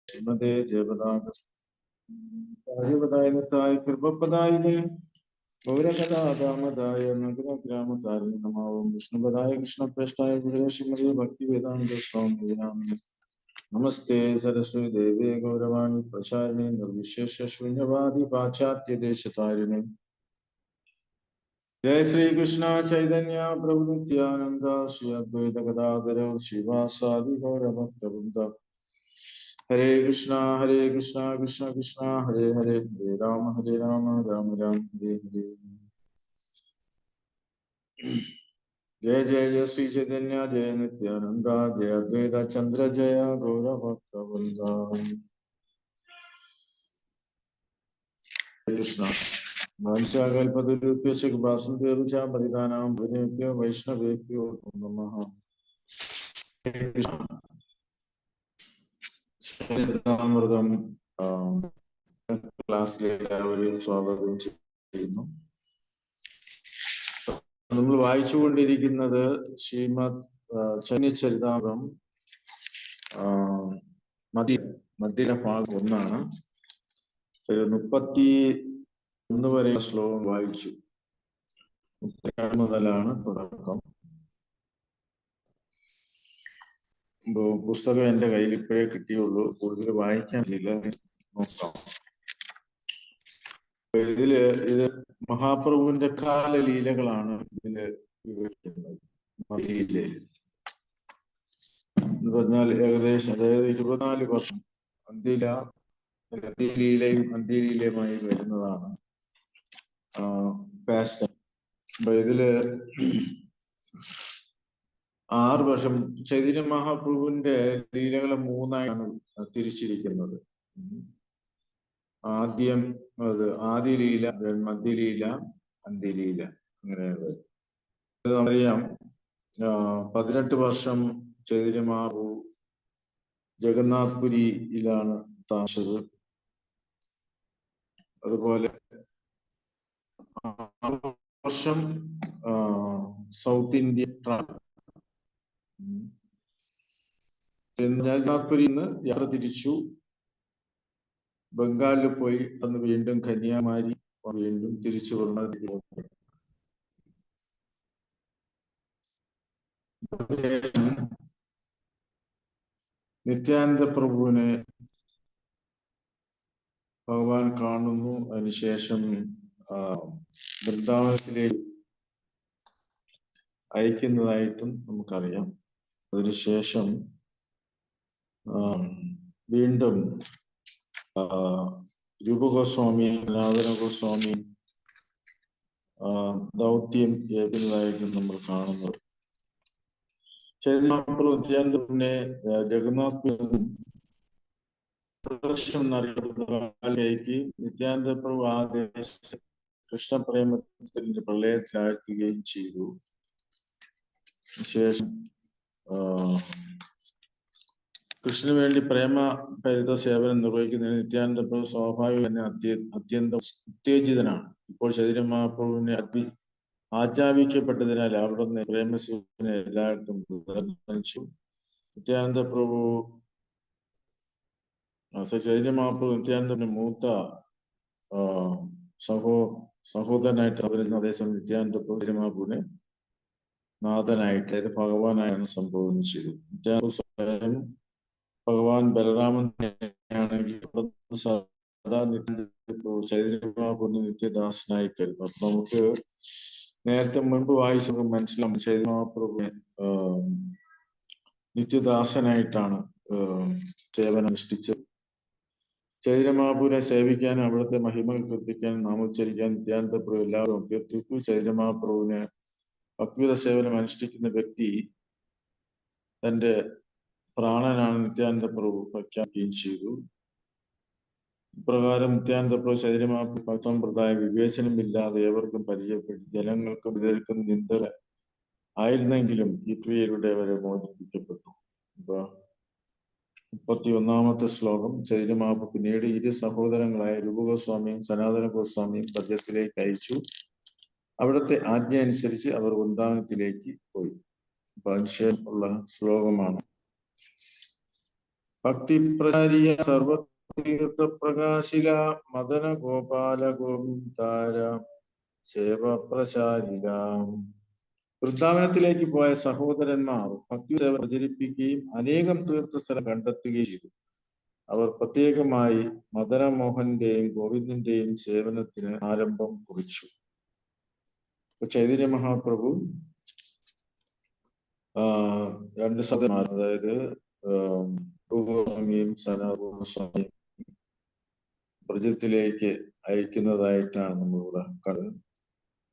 ശ്രീമതേ ജയപതായ കൃപപദായിനെ ഗൗരകഥാദാമദായ നഗരഗ്രാമകാരി നമാവും വിഷ്ണുപദായ കൃഷ്ണപ്രേഷ്ഠായ ശ്രീമതി ഭക്തി വേദാന്ത സ്വാമി നമസ്തേ സരസ്വതി ദേവേ ഗൗരവാണി പ്രചാരിണി നിർവിശേഷ ശൂന്യവാദി പാശ്ചാത്യ ദേശതാരിണി जय श्री कृष्ण चैतन्य प्रभु नित्यानंद श्री अद्वैत गदाधर शिवासादि गौर भक्त वृंद हरे कृष्णा कृष्ण कृष्ण हरे हरे राम राम राम हरे हरे। जय जय जय श्री चैतन्य जय नित्यानंद जय अद्वैत चंद्र जय गौर भक्त वृंद। कृष्ण वैष्णवेभ्यो नमः। ചരിതാമൃതം ക്ലാസ്സിലെ എല്ലാവരെയും സ്വാഗതം ചെയ്യുന്നു. നമ്മൾ വായിച്ചുകൊണ്ടിരിക്കുന്നത് ശ്രീമദ് ചരിതാമൃതം മധ്യ ഭാഗം 1 31 വരെ ശ്ലോകം വായിച്ചു. 32 മുതലാണ് തുടക്കം. പുസ്തകം എന്റെ കയ്യിൽ ഇപ്പോഴേ കിട്ടിയുള്ളൂ, കൂടുതൽ വായിക്കാൻ ഇല്ല, നോക്കാം. ഇത് മഹാപ്രഭുവിന്റെ കാലലീലകളാണ് ഇതില് വിവരിക്കുന്നത്. ലീലയിൽ എന്ന് പറഞ്ഞാൽ ഏകദേശം, അതായത് 24 വർഷം അന്ത്യലീലയുമായി വരുന്നതാണ് പാസ്റ്റ്. അപ്പൊ ഇതില് 6 വർഷം ചൈതന്യ മഹാപ്രഭുവിന്റെ ലീലകളെ 3ആയാണ് തിരിച്ചിരിക്കുന്നത്. ആദ്യം ആദിലീല, മധ്യലീല, അന്ത്യലീല, അങ്ങനെയുള്ളത്. നമുക്കറിയാം 18 വർഷം ചൈതന്യ മഹാപ്രഭു ജഗന്നാഥ്പുരിയിലാണ് താമസിച്ചത്. അതുപോലെ 6 വർഷം സൗത്ത് ഇന്ത്യ ട്രാവൽ. ജഗന്നാഥ്പുരിയിൽ നിന്ന് യാത്ര തിരിച്ചു ബംഗാളിൽ പോയി, അന്ന് വീണ്ടും കന്യാകുമാരി, വീണ്ടും തിരിച്ചു വന്ന നിത്യാനന്ദ പ്രഭുവിനെ ഭഗവാൻ കാണുന്നു. അതിനുശേഷം വൃന്ദാവനത്തിലേക്ക് അയക്കുന്നതായിട്ടും നമുക്കറിയാം. അതിനുശേഷം വീണ്ടും രൂപഗോസ്വാമി, സനാതന ഗോസ്വാമി ദൗത്യം ഏൽക്കുന്നതായിട്ടും നമ്മൾ കാണുന്നത്. നിത്യാനന്ദനെ ജഗന്നാഥ് എന്നറിയപ്പെടുന്നതിലേക്ക് നിത്യാനന്ദ പ്രഭു ആദേശ കൃഷ്ണപ്രേമത്തിന്റെ പ്രളയത്തിലാഴ്ത്തുകയും ചെയ്തു. ശേഷം കൃഷ്ണന് വേണ്ടി പ്രേമ പരിത സേവനം നിർവഹിക്കുന്നതിന് നിത്യാനന്ദ പ്രഭു സ്വാഭാവികം തന്നെ അത്യന്തം ഉത്തേജിതനാണ്. ഇപ്പോൾ ചൈതന്യ മഹാപ്രഭുവിനെ ആജ്ഞാപിക്കപ്പെട്ടതിനാൽ അവിടുന്ന് പ്രേമസേവനെ എല്ലായിടത്തും പ്രദർശിച്ചു. നിത്യാനന്ദ പ്രഭു ചൈതന്യ മഹാപ്രഭു നിത്യാനന്ദന്റെ മൂത്ത സഹോദരനായിട്ട് വരുന്ന അതേസമയം നിത്യാനന്ദ പ്രഭു ചൈതന്യ മഹാപ്രഭുവിനെ നാഥനായിട്ട്, അതായത് ഭഗവാനായാണ് സംബോധന ചെയ്തു. നിത്യാനന്ദ സ്വയം ഭഗവാൻ ബലരാമനാണെങ്കിൽ സദാ ചൈതന്യ മഹാപ്രഭു നിത്യദാസനായി കരുതും. അപ്പൊ നമുക്ക് നേരത്തെ മുൻപ് വായിച്ചത് മനസ്സിലാവും. ചൈതന്യ മഹാപ്രഭുവിനെ നിത്യദാസനായിട്ടാണ് സേവനം അനുഷ്ഠിച്ചത്. ചൈതന്യ മഹാപ്രഭുവിനെ സേവിക്കാനും അവിടുത്തെ മഹിമകൾ കീർത്തിക്കാനും നാമോച്ചരിക്കാൻ നിത്യാനന്ദ പ്രഭു എല്ലാവരും അഭ്യർത്ഥിച്ചു. ചൈതന്യ മഹാപ്രഭുവിനെ ഭക്തിവിധ സേവനം അനുഷ്ഠിക്കുന്ന വ്യക്തി തന്റെ പ്രാണനാണ് നിത്യാനന്ദ പ്രഭു പ്രഖ്യാപിക്കുകയും ചെയ്തു. ഇപ്രകാരം നിത്യാനന്ദ പ്രഭു ചൈതന്യ മഹാപ്രഭു സമ്പ്രദായ വിവേചനമില്ലാതെ ഏവർക്കും പരിചയപ്പെട്ടു. ജനങ്ങൾക്കും വിതർക്കും നിന്ദ ആയിരുന്നെങ്കിലും ഈ പ്രിയരുടെ അവരെ മോചിപ്പിക്കപ്പെട്ടു. 31-ാമത്തെ ശ്ലോകം. ചൈതന്യ മഹാപ്രഭു പിന്നീട് 2 സഹോദരങ്ങളായ രൂപഗോസ്വാമിയും സനാതന ഗോസ്വാമിയും പദ്യത്തിലേക്ക് അയച്ചു. അവിടുത്തെ ആജ്ഞ അനുസരിച്ച് അവർ വൃന്ദാവനത്തിലേക്ക് പോയി. അതിനുശേഷം ഉള്ള ശ്ലോകമാണ്. ഭക്തിപ്രചാരിയ സർവതീർത്ഥപ്രകാശില മദന ഗോപാല ഗോവിന്ദാര സേവ പ്രചാരിക. വൃന്ദാവനത്തിലേക്ക് പോയ സഹോദരന്മാർ ഭക്തി സേവ പ്രചരിപ്പിക്കുകയും അനേകം തീർത്ഥസ്ഥലം കണ്ടെത്തുകയും ചെയ്തു. അവർ പ്രത്യേകമായി മദനമോഹന്റെയും ഗോവിന്ദന്റെയും സേവനത്തിന് ആരംഭം കുറിച്ചു. ചൈതന്യ മഹാപ്രഭു രണ്ട് സഹോദരന്മാർ, അതായത് ഗോസ്വാമിയും സനാതനസ്വാമിയും ബ്രജത്തിലേക്ക് അയക്കുന്നതായിട്ടാണ് നമ്മളിവിടെ കണ്ടത്.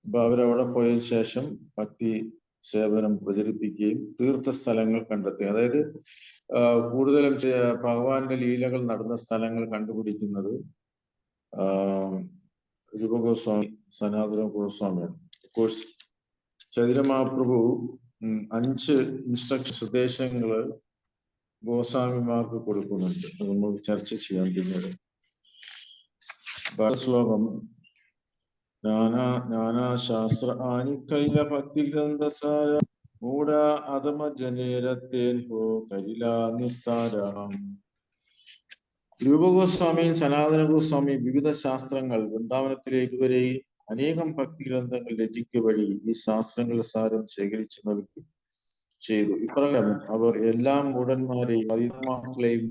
അപ്പൊ അവരവിടെ പോയതിനു ശേഷം ഭക്തി സേവനം പ്രചരിപ്പിക്കുകയും തീർത്ഥസ്ഥലങ്ങൾ കണ്ടെത്തുക, അതായത് കൂടുതലും ഭഗവാന്റെ ലീലകൾ നടന്ന സ്ഥലങ്ങൾ കണ്ടുപിടിക്കുന്നത് രൂപഗോസ്വാമി, സനാതന ഗോസ്വാമിയാണ്. കോഴ്സ് ചൈതന്യ മഹാപ്രഭു 5 ഇൻസ്ട്രക്ഷൻ നിർദ്ദേശങ്ങള് ഗോസ്വാമിമാർക്ക് കൊടുക്കുന്നുണ്ട്. അത് നമുക്ക് ചർച്ച ചെയ്യാൻ പിന്നീട്. ശ്ലോകം ജ്ഞാനാശാസ്ത്ര ആനിക്കൈല ഭക്തി ഗ്രന്ഥസാര മൂഢ അധമ ജനേരത്തേൻ ഹോ കരില നിസ്താരം. രൂപഗോസ്വാമിയും സനാതന ഗോസ്വാമിയും വിവിധ ശാസ്ത്രങ്ങൾ വൃന്ദാവനത്തിലേക്ക് വരെയും അനേകം ഭക്തി ഗ്രന്ഥങ്ങൾ രചിക്കുക വഴി ഈ ശാസ്ത്രങ്ങളുടെ സാരം ശേഖരിച്ചു നൽകി ചെയ്തു. ഇപ്രകാരം അവർ എല്ലാ മൂഢന്മാരെയും പതിതമാക്കളെയും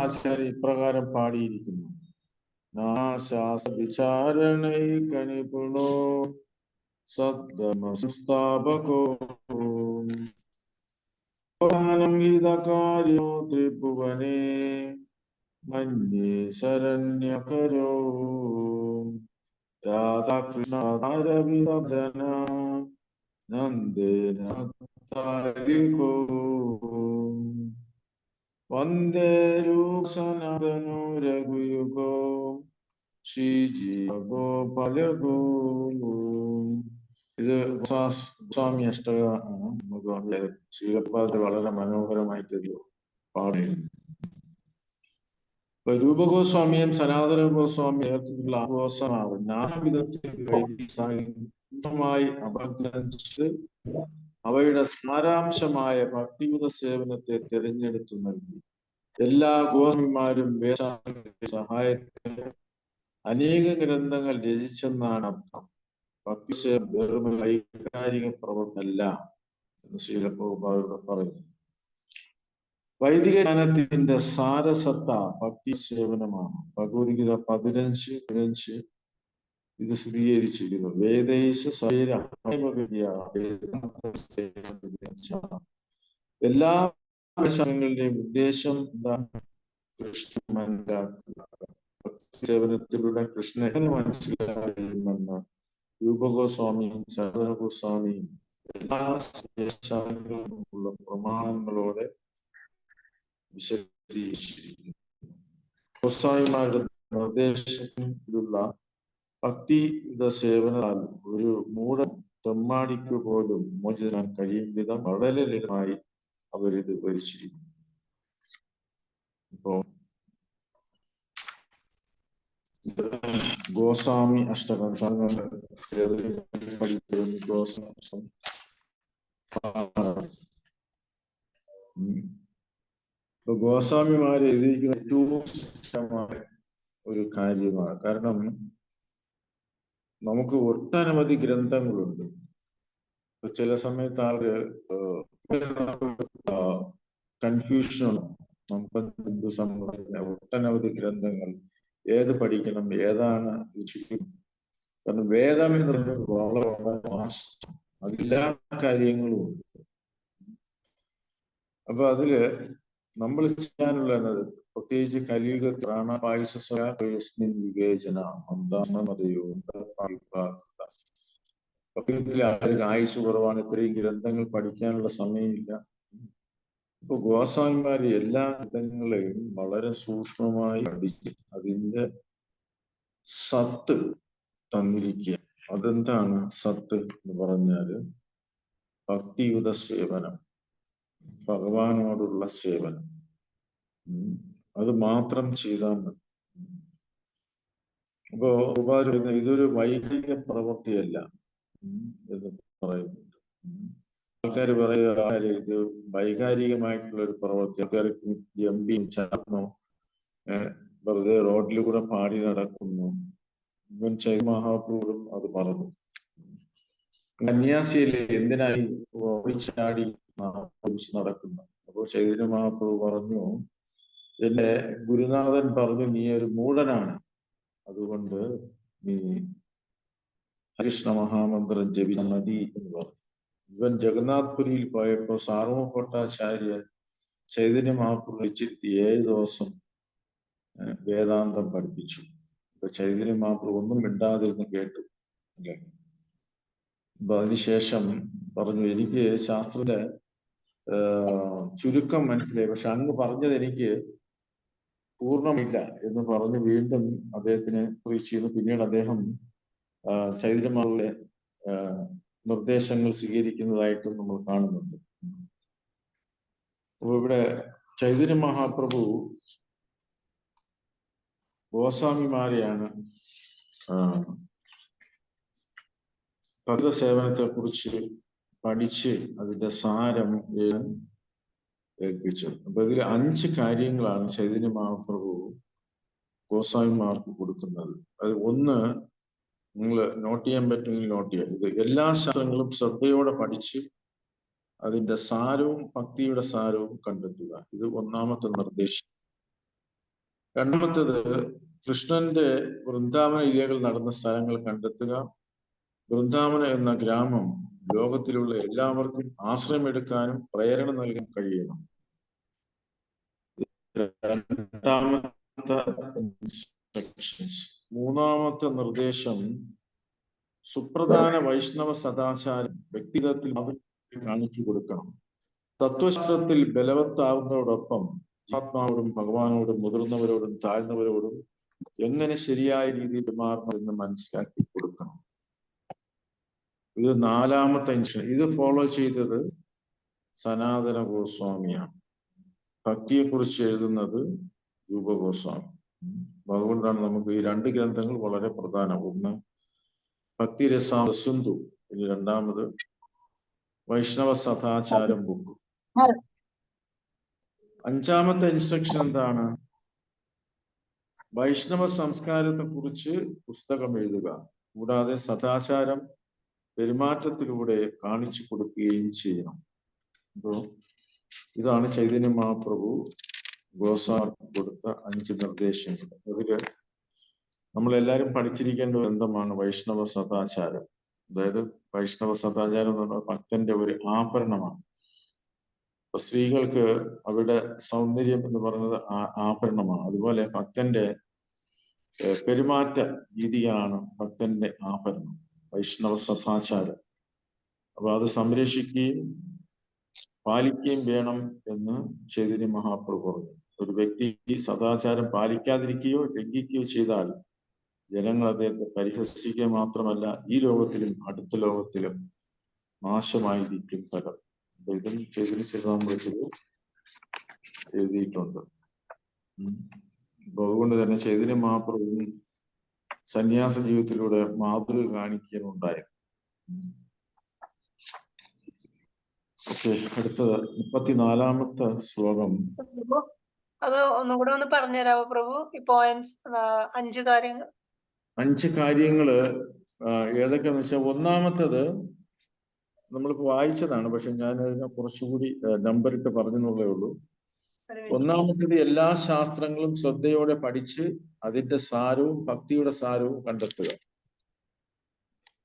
ആചാര്യ ഇപ്രകാരം പാടിയിരിക്കുന്നു. നാശാസ്ത്ര വിചാരണൈകനിപുണോ സദ്ധർമ്മസ്ഥാപകോ ഹിതകാര്യോ ത്രിഭുവനേ മന്യേ ശരണ്യകരോ രാധാകൃഷ്ണ നന്ദേന താരികോ വന്ദേ രൂപസനാതനോ രഘുയുഗോ ശ്രീജീവ ഗോപാലഗോ. ഇത് സ്വാമി അഷ്ടക ആണ്. ശ്രീലപ്പാദത്തിൽ വളരെ മനോഹരമായിട്ടൊരു പാടായിരുന്നു. ഇപ്പൊ രൂപഗോസ്വാമിയും സനാതന ഗോസ്വാമിയും ആഘോഷമാണ് നാനാവിധമായി അഭ്യർത്ഥിച്ച് അവയുടെ സാരാംശമായ ഭക്തിയുത സേവനത്തെ തിരഞ്ഞെടുത്തു നൽകി. എല്ലാ ഗോസ്വാമിമാരും വേദാന്ത സഹായത്തിന് അനേക ഗ്രന്ഥങ്ങൾ രചിച്ചെന്നാണ് അർത്ഥം. ഭക്തി വെറും വൈകാരിക പ്രവർത്തനമല്ല എന്ന് ശ്രീലപ്രഭുപാദ പറയുന്നു. വൈദിക ജ്ഞാനത്തിന്റെ സാരസത്ത ഭക്തി സേവനമാണ്. ഭഗവത്ഗീത 15:15 ഇത് സ്ഥിരീകരിച്ചിരിക്കുന്നു. വേദൈശ എല്ലാ ശാസ്ത്രങ്ങളുടെയും ഉദ്ദേശം എന്താണ്? കൃഷ്ണൻ മനസ്സിലാക്കുക. ഭക്തി സേവനത്തിലൂടെ കൃഷ്ണൻ മനസ്സിലാകുമെന്ന് രൂപഗോസ്വാമിയും സനാതന ഗോസ്വാമിയും എല്ലാ ശാസ്ത്രങ്ങളുമുള്ള പ്രമാണങ്ങളോടെ വിശദീകരിച്ചിരിക്കുന്നു. ഗോസ്വാമിമാരുടെ നിർദ്ദേശത്തിലുള്ള ഭക്തിയുത സേവനാൽ ഒരു മൂഢ തെമ്മാടിക്ക് പോലും മോചിതനാൻ കഴിയും വിധം വളരെ ലളിതമായി അവരിത് ഭരിച്ചിരിക്കുന്നു. ഇപ്പോ ഗോസ്വാമി അഷ്ടകം ഗോസ്വാമിമാര് എഴുതിയിരിക്കുന്ന ഏറ്റവും ഇഷ്ടമായ ഒരു കാര്യമാണ്. കാരണം നമുക്ക് ഒട്ടനവധി ഗ്രന്ഥങ്ങളുണ്ട്. ചില സമയത്ത് ആൾക്ക് കൺഫ്യൂഷനാണ്. നമുക്ക് ഹിന്ദു സമൂഹത്തിലെ ഒട്ടനവധി ഗ്രന്ഥങ്ങൾ ഏത് പഠിക്കണം, ഏതാണ് കാരണം വേദം എന്ന് പറയുന്നത് വളരെ അതിലെല്ലാ കാര്യങ്ങളും ഉണ്ട്. അപ്പൊ അതില് നമ്മൾ ചെയ്യാനുള്ള പ്രത്യേകിച്ച് കലിയുഗ പ്രാണപായുസ്മിൻ വിവേചന മന്ദാമതയോ ആൾക്ക് ആയുസ് കുറവാണ്, ഇത്രയും ഗ്രന്ഥങ്ങൾ പഠിക്കാനുള്ള സമയമില്ല. ഇപ്പൊ ഗോസ്വാമിമാര് എല്ലാ ഗ്രന്ഥങ്ങളെയും വളരെ സൂക്ഷ്മമായി പഠിച്ച് അതിന്റെ സത്ത് തന്നിരിക്കുക. അതെന്താണ് സത്ത് എന്ന് പറഞ്ഞാല്? ഭക്തിയുത സേവനം, ഭഗവാനോടുള്ള സേവനം, അത് മാത്രം ചെയ്താൽ മതി. അപ്പോ ഇതൊരു വൈദിക പ്രവൃത്തിയല്ല എന്ന് പറയുന്നുണ്ട്. ആൾക്കാർ പറയുക ഇത് വൈകാരികമായിട്ടുള്ള ഒരു പ്രവൃത്തി. ആൾക്കാർക്ക് ജമ്പിയും ചാടണോ, വെറുതെ റോഡിൽ കൂടെ പാടി നടക്കുന്നു. ഇവൻ ചൈതന്യ മഹാപ്രഭുവും അത് പറഞ്ഞു. കന്യാസിയില് എന്തിനായി ഓടിച്ചാടി നടക്കുന്നു? അപ്പോൾ ചൈതന്യ മഹാപ്രഭു പറഞ്ഞു, എന്റെ ഗുരുനാഥൻ പറഞ്ഞു നീ ഒരു മൂഢനാണ്, അതുകൊണ്ട് നീ ഹരികൃഷ്ണ മഹാമന്ത്രം ജപിച്ച മതി എന്ന് പറഞ്ഞു. ഇവൻ ജഗന്നാഥ്പുരിയിൽ പോയപ്പോ സാർവഭട്ടാചാര്യൻ ചൈതന്യ മഹാപ്രഭു വെച്ചിരുത്തി 7 ദിവസം വേദാന്തം പഠിപ്പിച്ചു. അപ്പൊ ചൈതന്യ മഹാപ്രഭു ഒന്നും മിണ്ടാതിരുന്ന് കേട്ടു. അല്ലെ? അപ്പൊ അതിനുശേഷം പറഞ്ഞു, എനിക്ക് ശാസ്ത്രത്തിന്റെ ചുരുക്കം മനസ്സിലായി, പക്ഷെ അങ്ങ് പറഞ്ഞത് എനിക്ക് പൂർണ്ണമില്ല എന്ന് പറഞ്ഞ് വീണ്ടും അദ്ദേഹത്തിന് പ്രീച്ച് ചെയ്യുന്നു. പിന്നീട് അദ്ദേഹം ചൈതന്യ മഹാപ്രഭുവിന്റെ നിർദ്ദേശങ്ങൾ സ്വീകരിക്കുന്നതായിട്ടും നമ്മൾ കാണുന്നുണ്ട്. അപ്പൊ ഇവിടെ ചൈതന്യ മഹാപ്രഭു ഗോസ്വാമിമാരെയാണ് ഭക്ത സേവനത്തെ കുറിച്ച് പഠിച്ച് അതിന്റെ സാരം ഏൽപ്പിച്ചു. അപ്പൊ ഇതിൽ 5 കാര്യങ്ങളാണ് ചൈതന്യ മഹാപ്രഭു ഗോസ്വാമിമാർക്ക് കൊടുക്കുന്നത്. അത് ഒന്ന് നിങ്ങൾ നോട്ട് ചെയ്യാൻ പറ്റുമെങ്കിൽ നോട്ട് ചെയ്യാം. ഇത് എല്ലാ ശാസ്ത്രങ്ങളും ശ്രദ്ധയോടെ പഠിച്ച് അതിന്റെ സാരവും ഭക്തിയുടെ സാരവും കണ്ടെത്തുക. ഇത് ഒന്നാമത്തെ നിർദ്ദേശം. രണ്ടാമത്തേത് കൃഷ്ണന്റെ വൃന്ദാവന ലീലകൾ നടന്ന സ്ഥലങ്ങൾ കണ്ടെത്തുക. വൃന്ദാവന എന്ന ഗ്രാമം ലോകത്തിലുള്ള എല്ലാവർക്കും ആശ്രയമെടുക്കാനും പ്രേരണ നൽകാൻ കഴിയണം. മൂന്നാമത്തെ നിർദ്ദേശം സുപ്രധാന വൈഷ്ണവ സദാചാരം വ്യക്തിഗതത്തിൽ കാണിച്ചു കൊടുക്കണം. തത്വശാസ്ത്രത്തിൽ ബലവത്താവുന്നതോടൊപ്പം ആത്മാവോടും ഭഗവാനോടും മുതിർന്നവരോടും താഴ്ന്നവരോടും എങ്ങനെ ശരിയായ രീതിയിൽ പെരുമാറണമെന്ന് മനസ്സിലാക്കി കൊടുക്കണം. ഇത് 4ാമത്തെ ഇൻസ്ട്രക്ഷൻ. ഇത് ഫോളോ ചെയ്തത് സനാതന ഗോസ്വാമിയാണ്. ഭക്തിയെ കുറിച്ച് എഴുതുന്നത് രൂപ ഗോസ്വാമി. അതുകൊണ്ടാണ് നമുക്ക് ഈ 2 ഗ്രന്ഥങ്ങൾ വളരെ പ്രധാനം. ഒന്ന് ഭക്തി രസാമൃത സിന്ധു, ഇനി രണ്ടാമത് വൈഷ്ണവ സദാചാരം ബുക്ക്. 5ാമത്തെ ഇൻസ്ട്രക്ഷൻ എന്താണ്? വൈഷ്ണവ സംസ്കാരത്തെ കുറിച്ച് പുസ്തകം എഴുതുക. കൂടാതെ സദാചാരം പെരുമാറ്റത്തിലൂടെ കാണിച്ചു കൊടുക്കുകയും ചെയ്യണം. അപ്പോ ഇതാണ് ചൈതന്യ മഹാപ്രഭു ഗോസ്വാമിക്ക് കൊടുത്ത 5 നിർദ്ദേശങ്ങൾ. അതില് നമ്മളെല്ലാരും പഠിച്ചിരിക്കേണ്ട ഗ്രന്ഥമാണ് വൈഷ്ണവ സദാചാരം. അതായത് വൈഷ്ണവ സദാചാരം എന്ന് പറഞ്ഞാൽ ഭക്തന്റെ ഒരു ആഭരണമാണ്. അപ്പൊ സ്ത്രീകൾക്ക് അവരുടെ സൗന്ദര്യം എന്ന് പറയുന്നത് ആഭരണമാണ്. അതുപോലെ ഭക്തന്റെ പെരുമാറ്റ രീതിയാണ് ഭക്തന്റെ ആഭരണം, വൈഷ്ണവ സദാചാരം. അപ്പൊ അത് സംരക്ഷിക്കുകയും പാലിക്കുകയും വേണം എന്ന് ചൈതന്യ മഹാപ്രഭു പറഞ്ഞു. ഒരു വ്യക്തി സദാചാരം പാലിക്കാതിരിക്കുകയോ ലംഘിക്കുകയോ ചെയ്താൽ ജനങ്ങൾ അദ്ദേഹത്തെ പരിഹസിക്കുക മാത്രമല്ല ഈ ലോകത്തിലും അടുത്ത ലോകത്തിലും നാശമായിരിക്കും ഫലം. അപ്പൊ ഇതും ചൈതന്യ ചരിതാമൃതത്തിൽ എഴുതിയിട്ടുണ്ട്. അപ്പൊ അതുകൊണ്ട് തന്നെ ചൈതന്യ മഹാപ്രഭു സന്യാസ ജീവിതത്തിലൂടെ മാതൃക കാണിക്കുകയുണ്ടായി. ഓക്കെ, അടുത്തത് 34ാമത്തെ ശ്ലോകം. അത് ഒന്നുകൂടെ ഒന്ന് പറഞ്ഞുതരാമോ പ്രഭു? ഈ പോയിന്റ്സ് 5 കാര്യങ്ങൾ. 5 കാര്യങ്ങള് ഏതൊക്കെയാന്ന് വെച്ചാൽ, ഒന്നാമത്തത് നമ്മളിപ്പോ വായിച്ചതാണ്, പക്ഷെ ഞാൻ അതിനെ കുറച്ചുകൂടി നമ്പർ ഇട്ട് പറഞ്ഞെന്നുള്ളേ ഉള്ളൂ. ഒന്നാമത്തത് എല്ലാ ശാസ്ത്രങ്ങളും ശ്രദ്ധയോടെ പഠിച്ച് അതിന്റെ സാരവും ഭക്തിയുടെ സാരവും കണ്ടെത്തുക.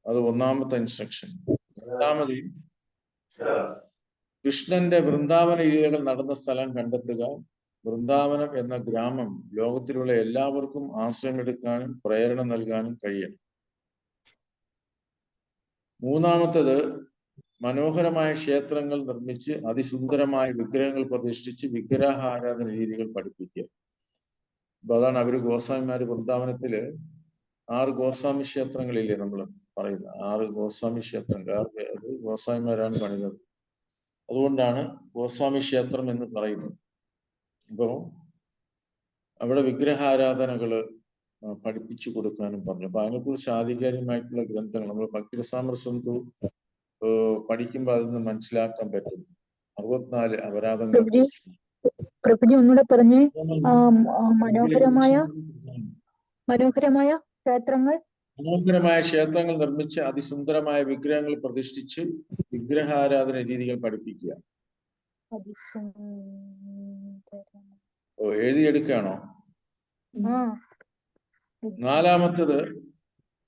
അത് ഒന്നാമത്തെ ഇൻസ്ട്രക്ഷൻ. രണ്ടാമത് കൃഷ്ണന്റെ വൃന്ദാവന ലീലകൾ നടന്ന സ്ഥലം കണ്ടെത്തുക. വൃന്ദാവനം എന്ന ഗ്രാമം ലോകത്തിലുള്ള എല്ലാവർക്കും ആശ്രയമെടുക്കാനും പ്രേരണ നൽകാനും കഴിയണം. മൂന്നാമത്തത് മനോഹരമായ ക്ഷേത്രങ്ങൾ നിർമ്മിച്ച് അതിസുന്ദരമായ വിഗ്രഹങ്ങൾ പ്രതിഷ്ഠിച്ച് വിഗ്രഹാരാധന രീതികൾ പഠിപ്പിക്കുക. അപ്പൊ അതാണ് അവര് ഗോസ്വാമിമാര് വൃന്ദാവനത്തില് 6 ഗോസ്വാമി ക്ഷേത്രങ്ങളില്ലേ നമ്മൾ പറയുന്നത്, 6 ഗോസ്വാമി ക്ഷേത്രങ്ങൾ. അത് ഗോസ്വാമിമാരാണ് പണിതത്. അതുകൊണ്ടാണ് ഗോസ്വാമി ക്ഷേത്രം എന്ന് പറയുന്നത്. അപ്പോ അവിടെ വിഗ്രഹാരാധനകള് പഠിപ്പിച്ചു കൊടുക്കാനും പറഞ്ഞു. അപ്പൊ അതിനെക്കുറിച്ച് ആധികാരികമായിട്ടുള്ള ഗ്രന്ഥങ്ങൾ നമ്മൾ ഭക്തിരസാമൃത സിന്ധു പഠിക്കുമ്പോൾ അതിൽ നിന്ന് മനസ്സിലാക്കാൻ പറ്റും. 64 അപരാധങ്ങളെ പ്രഭുജി ഒന്നുകൂടെ പറഞ്ഞേ. മനോഹരമായ ക്ഷേത്രങ്ങൾ നിർമ്മിച്ച് അതിസുന്ദരമായ വിഗ്രഹങ്ങൾ പ്രതിഷ്ഠിച്ച് വിഗ്രഹാരാധന രീതികൾ പഠിപ്പിക്കുക. എഴുതിയെടുക്കുകയാണോ? 4-മത്തേത്